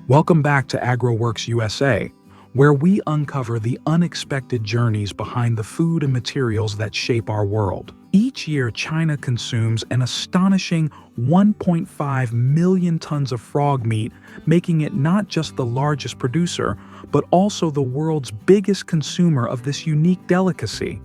Welcome back to AgroWorks USA, where we uncover the unexpected journeys behind the food and materials that shape our world. Each year, China consumes an astonishing 1.5 million tons of frog meat, making it not just the largest producer, but also the world's biggest consumer of this unique delicacy.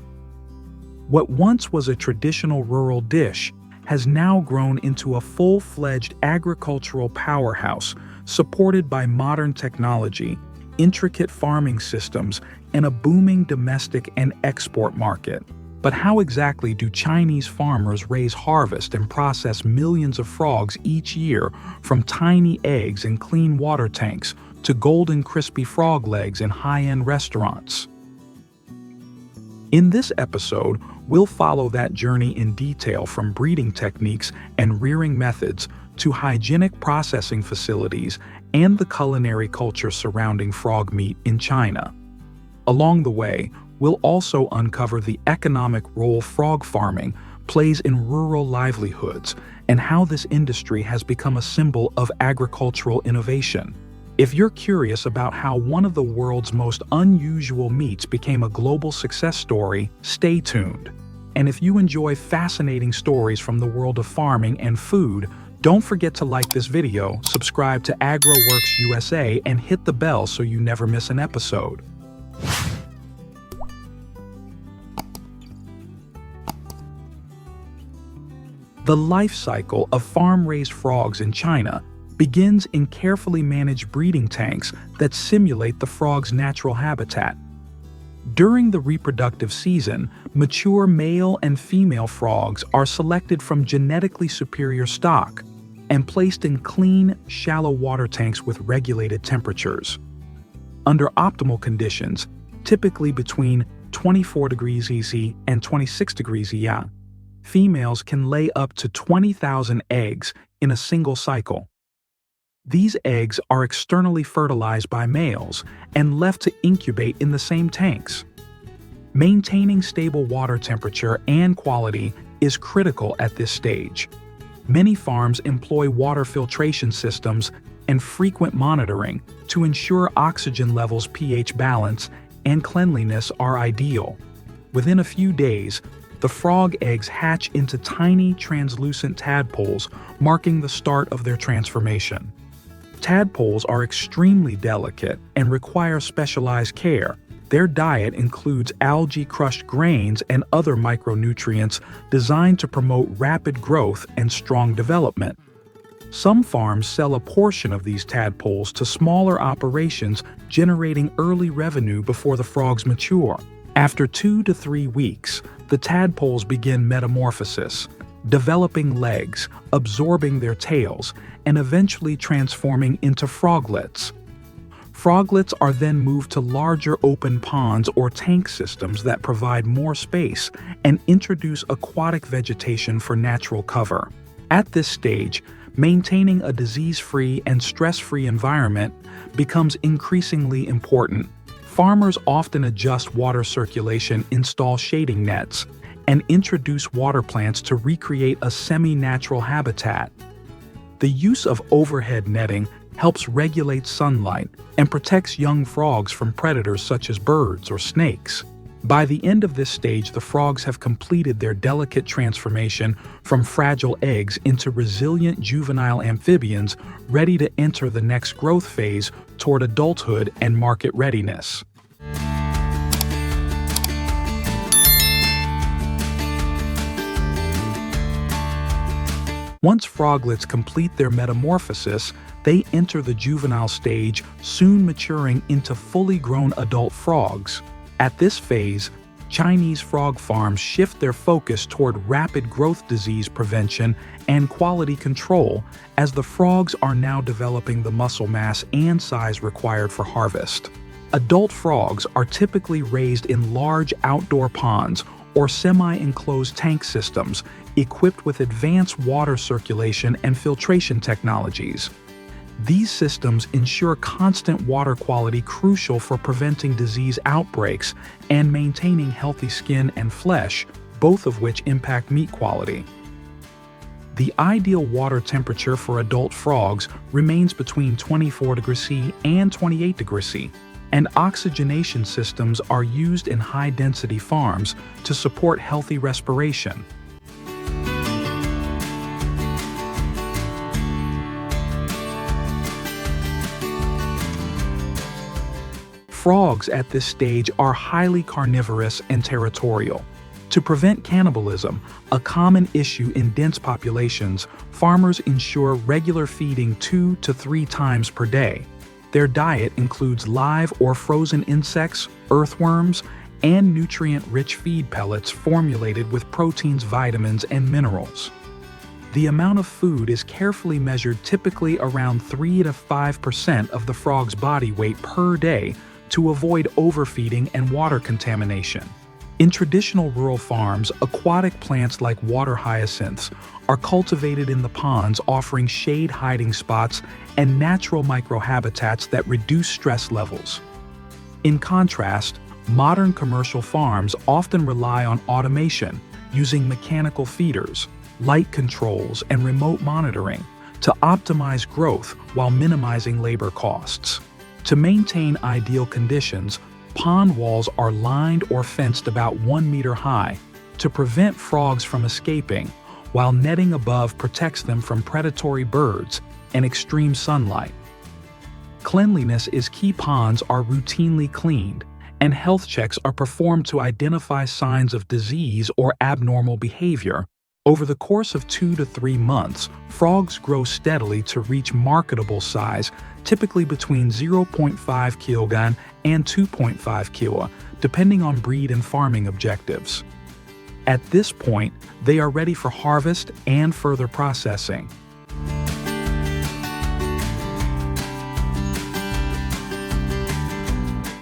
What once was a traditional rural dish has now grown into a full-fledged agricultural powerhouse, supported by modern technology, intricate farming systems, and a booming domestic and export market. But how exactly do Chinese farmers raise, harvest, and process millions of frogs each year, from tiny eggs in clean water tanks to golden crispy frog legs in high-end restaurants? In this episode, we'll follow that journey in detail, from breeding techniques and rearing methods to hygienic processing facilities and the culinary culture surrounding frog meat in China. Along the way, we'll also uncover the economic role frog farming plays in rural livelihoods and how this industry has become a symbol of agricultural innovation. If you're curious about how one of the world's most unusual meats became a global success story, stay tuned. And if you enjoy fascinating stories from the world of farming and food, don't forget to like this video, subscribe to AgroWorks USA, and hit the bell so you never miss an episode. The life cycle of farm-raised frogs in China begins in carefully managed breeding tanks that simulate the frog's natural habitat. During the reproductive season, mature male and female frogs are selected from genetically superior stock and placed in clean, shallow water tanks with regulated temperatures. Under optimal conditions, typically between 24 degrees EC and 26 degrees EA, females can lay up to 20,000 eggs in a single cycle. These eggs are externally fertilized by males and left to incubate in the same tanks. Maintaining stable water temperature and quality is critical at this stage. Many farms employ water filtration systems and frequent monitoring to ensure oxygen levels, pH balance, and cleanliness are ideal. Within a few days, the frog eggs hatch into tiny, translucent tadpoles, marking the start of their transformation. Tadpoles are extremely delicate and require specialized care. Their diet includes algae, crushed grains, and other micronutrients designed to promote rapid growth and strong development. Some farms sell a portion of these tadpoles to smaller operations, generating early revenue before the frogs mature. After 2 to 3 weeks, the tadpoles begin metamorphosis, developing legs, absorbing their tails, and eventually transforming into froglets. Froglets are then moved to larger open ponds or tank systems that provide more space and introduce aquatic vegetation for natural cover. At this stage, maintaining a disease-free and stress-free environment becomes increasingly important. Farmers often adjust water circulation, install shading nets, and introduce water plants to recreate a semi-natural habitat. The use of overhead netting helps regulate sunlight and protects young frogs from predators such as birds or snakes. By the end of this stage, the frogs have completed their delicate transformation from fragile eggs into resilient juvenile amphibians, ready to enter the next growth phase toward adulthood and market readiness. Once froglets complete their metamorphosis, they enter the juvenile stage, soon maturing into fully grown adult frogs. At this phase, Chinese frog farms shift their focus toward rapid growth disease prevention and quality control, as the frogs are now developing the muscle mass and size required for harvest. Adult frogs are typically raised in large outdoor ponds or semi-enclosed tank systems equipped with advanced water circulation and filtration technologies. These systems ensure constant water quality, crucial for preventing disease outbreaks and maintaining healthy skin and flesh, both of which impact meat quality. The ideal water temperature for adult frogs remains between 24 degrees C and 28 degrees C, and oxygenation systems are used in high-density farms to support healthy respiration. Frogs at this stage are highly carnivorous and territorial. To prevent cannibalism, a common issue in dense populations, farmers ensure regular feeding 2 to 3 times per day. Their diet includes live or frozen insects, earthworms, and nutrient-rich feed pellets formulated with proteins, vitamins, and minerals. The amount of food is carefully measured, typically around 3 to 5% of the frog's body weight per day, to avoid overfeeding and water contamination. In traditional rural farms, aquatic plants like water hyacinths are cultivated in the ponds, offering shade hiding spots and natural microhabitats that reduce stress levels. In contrast, modern commercial farms often rely on automation, using mechanical feeders, light controls, and remote monitoring to optimize growth while minimizing labor costs. To maintain ideal conditions, pond walls are lined or fenced about 1 meter high to prevent frogs from escaping, while netting above protects them from predatory birds and extreme sunlight. Cleanliness is key. Ponds are routinely cleaned, and health checks are performed to identify signs of disease or abnormal behavior. Over the course of 2 to 3 months, frogs grow steadily to reach marketable size, typically between 0.5 kg and 2.5 kg, depending on breed and farming objectives. At this point, they are ready for harvest and further processing.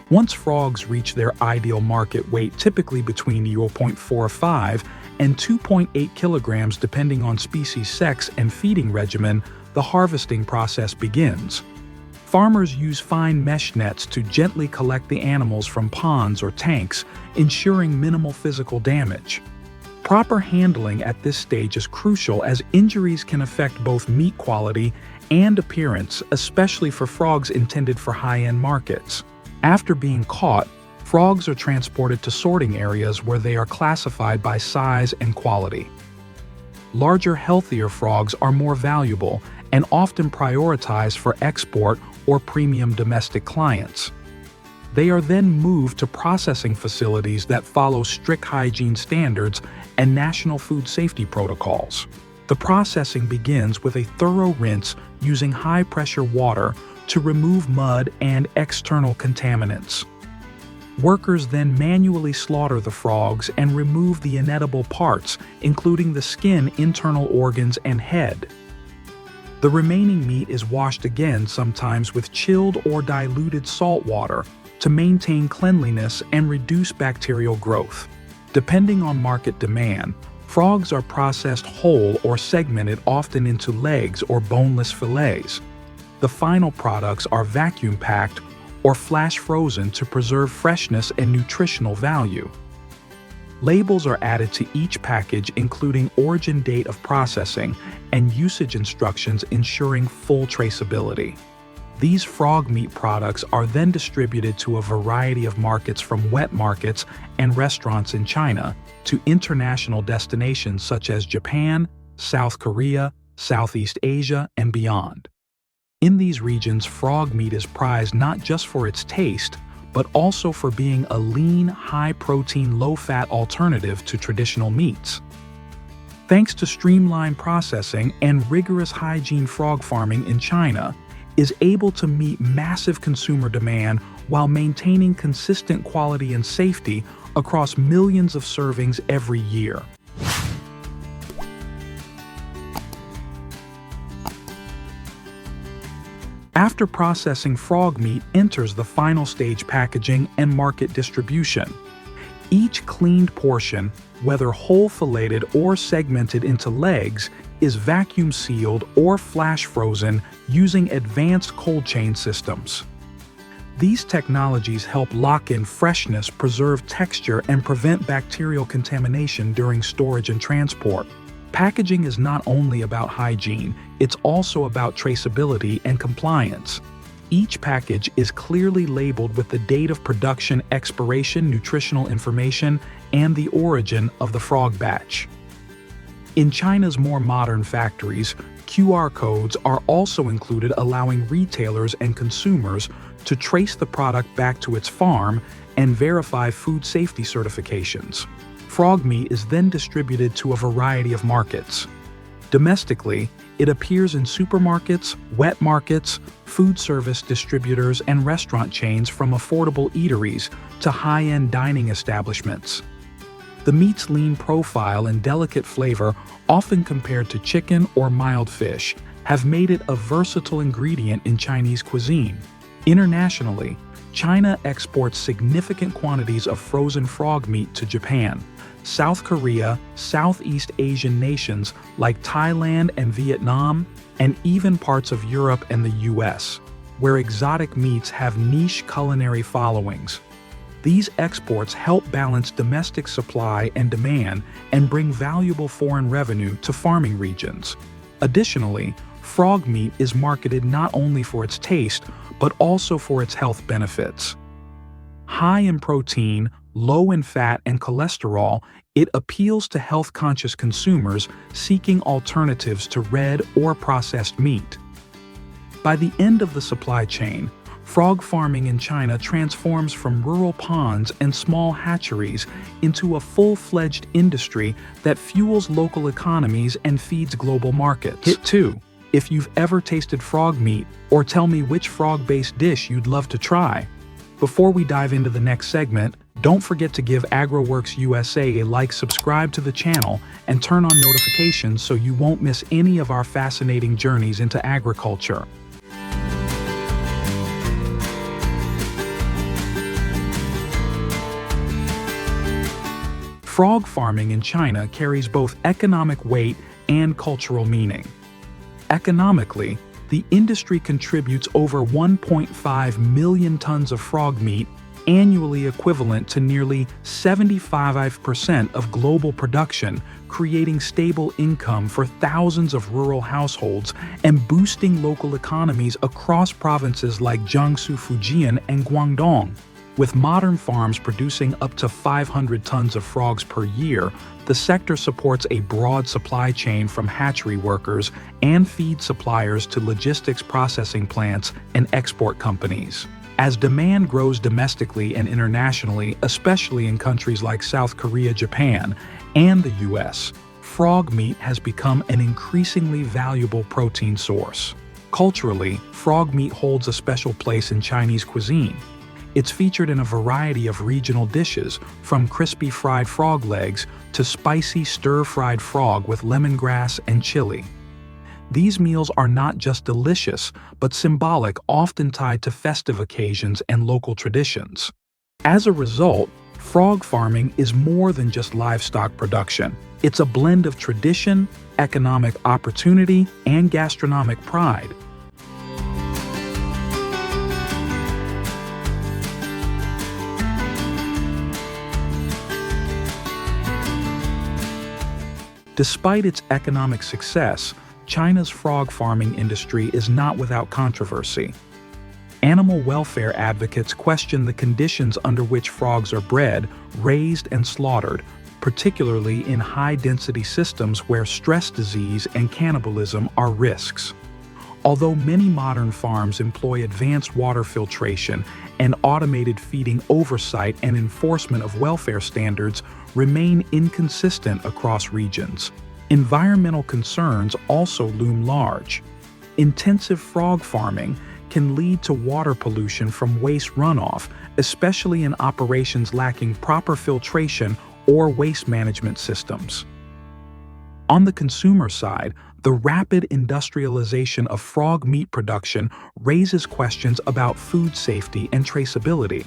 Once frogs reach their ideal market weight, typically between 0.45 and 2.8 kilograms depending on species, sex, and feeding regimen, the harvesting process begins. Farmers use fine mesh nets to gently collect the animals from ponds or tanks, ensuring minimal physical damage. Proper handling at this stage is crucial, as injuries can affect both meat quality and appearance, especially for frogs intended for high-end markets. After being caught, frogs are transported to sorting areas where they are classified by size and quality. Larger, healthier frogs are more valuable and often prioritized for export or premium domestic clients. They are then moved to processing facilities that follow strict hygiene standards and national food safety protocols. The processing begins with a thorough rinse using high-pressure water to remove mud and external contaminants. Workers then manually slaughter the frogs and remove the inedible parts, including the skin, internal organs, and head. The remaining meat is washed again, sometimes with chilled or diluted salt water, to maintain cleanliness and reduce bacterial growth. Depending on market demand, frogs are processed whole or segmented, often into legs or boneless fillets. The final products are vacuum-packed or flash frozen to preserve freshness and nutritional value. Labels are added to each package, including origin date of processing and usage instructions, ensuring full traceability. These frog meat products are then distributed to a variety of markets, from wet markets and restaurants in China to international destinations such as Japan, South Korea, Southeast Asia, and beyond. In these regions, frog meat is prized not just for its taste, but also for being a lean, high-protein, low-fat alternative to traditional meats. Thanks to streamlined processing and rigorous hygiene, frog farming in China is able to meet massive consumer demand while maintaining consistent quality and safety across millions of servings every year. After processing, frog meat enters the final stage: packaging and market distribution. Each cleaned portion, whether whole filleted or segmented into legs, is vacuum sealed or flash frozen using advanced cold chain systems. These technologies help lock in freshness, preserve texture, and prevent bacterial contamination during storage and transport. Packaging is not only about hygiene, it's also about traceability and compliance. Each package is clearly labeled with the date of production, expiration, nutritional information, and the origin of the frog batch. In China's more modern factories, QR codes are also included, allowing retailers and consumers to trace the product back to its farm and verify food safety certifications. Frog meat is then distributed to a variety of markets. Domestically, it appears in supermarkets, wet markets, food service distributors, and restaurant chains, from affordable eateries to high-end dining establishments. The meat's lean profile and delicate flavor, often compared to chicken or mild fish, have made it a versatile ingredient in Chinese cuisine. Internationally, China exports significant quantities of frozen frog meat to Japan, South Korea, Southeast Asian nations like Thailand and Vietnam, and even parts of Europe and the US, where exotic meats have niche culinary followings. These exports help balance domestic supply and demand and bring valuable foreign revenue to farming regions. Additionally, frog meat is marketed not only for its taste, but also for its health benefits. High in protein, low in fat and cholesterol, it appeals to health-conscious consumers seeking alternatives to red or processed meat. By the end of the supply chain, frog farming in China transforms from rural ponds and small hatcheries into a full-fledged industry that fuels local economies and feeds global markets. Hit 2. If you've ever tasted frog meat, or tell me which frog-based dish you'd love to try. Before we dive into the next segment, don't forget to give AgroWorks USA a like, subscribe to the channel, and turn on notifications so you won't miss any of our fascinating journeys into agriculture. Frog farming in China carries both economic weight and cultural meaning. Economically, the industry contributes over 1.5 million tons of frog meat, annually equivalent to nearly 75% of global production, creating stable income for thousands of rural households and boosting local economies across provinces like Jiangsu, Fujian, and Guangdong. With modern farms producing up to 500 tons of frogs per year, the sector supports a broad supply chain from hatchery workers and feed suppliers to logistics processing plants and export companies. As demand grows domestically and internationally, especially in countries like South Korea, Japan, and the US, frog meat has become an increasingly valuable protein source. Culturally, frog meat holds a special place in Chinese cuisine. It's featured in a variety of regional dishes, from crispy fried frog legs to spicy stir-fried frog with lemongrass and chili. These meals are not just delicious, but symbolic, often tied to festive occasions and local traditions. As a result, frog farming is more than just livestock production. It's a blend of tradition, economic opportunity, and gastronomic pride. Despite its economic success, China's frog farming industry is not without controversy. Animal welfare advocates question the conditions under which frogs are bred, raised, and slaughtered, particularly in high-density systems where stress disease and cannibalism are risks. Although many modern farms employ advanced water filtration and automated feeding, oversight and enforcement of welfare standards remain inconsistent across regions. Environmental concerns also loom large. Intensive frog farming can lead to water pollution from waste runoff, especially in operations lacking proper filtration or waste management systems. On the consumer side, the rapid industrialization of frog meat production raises questions about food safety and traceability.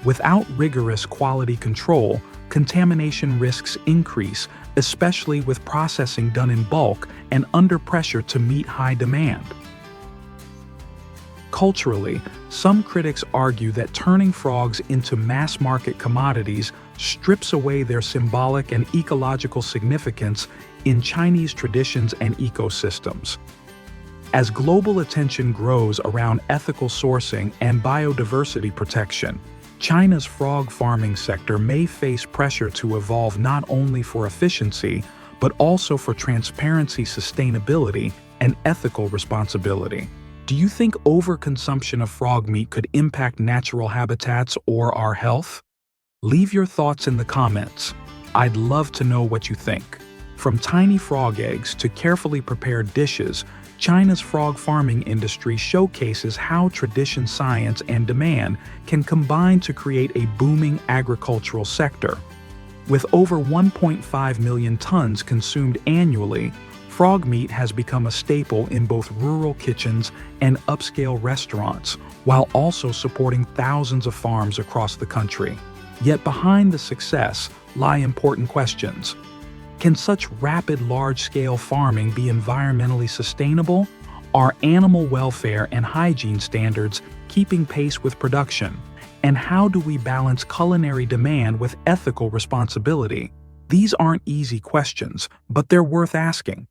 Without rigorous quality control, contamination risks increase, especially with processing done in bulk and under pressure to meet high demand. Culturally, some critics argue that turning frogs into mass-market commodities strips away their symbolic and ecological significance, in Chinese traditions and ecosystems. As global attention grows around ethical sourcing and biodiversity protection, China's frog farming sector may face pressure to evolve not only for efficiency, but also for transparency, sustainability, and ethical responsibility. Do you think overconsumption of frog meat could impact natural habitats or our health? Leave your thoughts in the comments. I'd love to know what you think. From tiny frog eggs to carefully prepared dishes, China's frog farming industry showcases how tradition, science, and demand can combine to create a booming agricultural sector. With over 1.5 million tons consumed annually, frog meat has become a staple in both rural kitchens and upscale restaurants, while also supporting thousands of farms across the country. Yet behind the success lie important questions. Can such rapid, large-scale farming be environmentally sustainable? Are animal welfare and hygiene standards keeping pace with production? And how do we balance culinary demand with ethical responsibility? These aren't easy questions, but they're worth asking.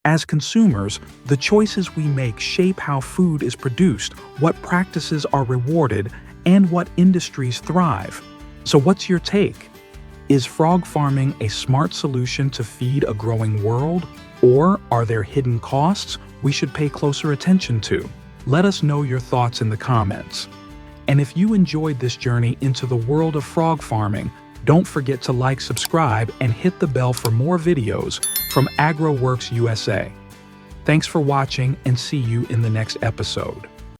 As consumers, the choices we make shape how food is produced, what practices are rewarded, and what industries thrive. So what's your take? Is frog farming a smart solution to feed a growing world? Or are there hidden costs we should pay closer attention to? Let us know your thoughts in the comments. And if you enjoyed this journey into the world of frog farming, don't forget to like, subscribe, and hit the bell for more videos from AgroWorks USA. Thanks for watching, and see you in the next episode.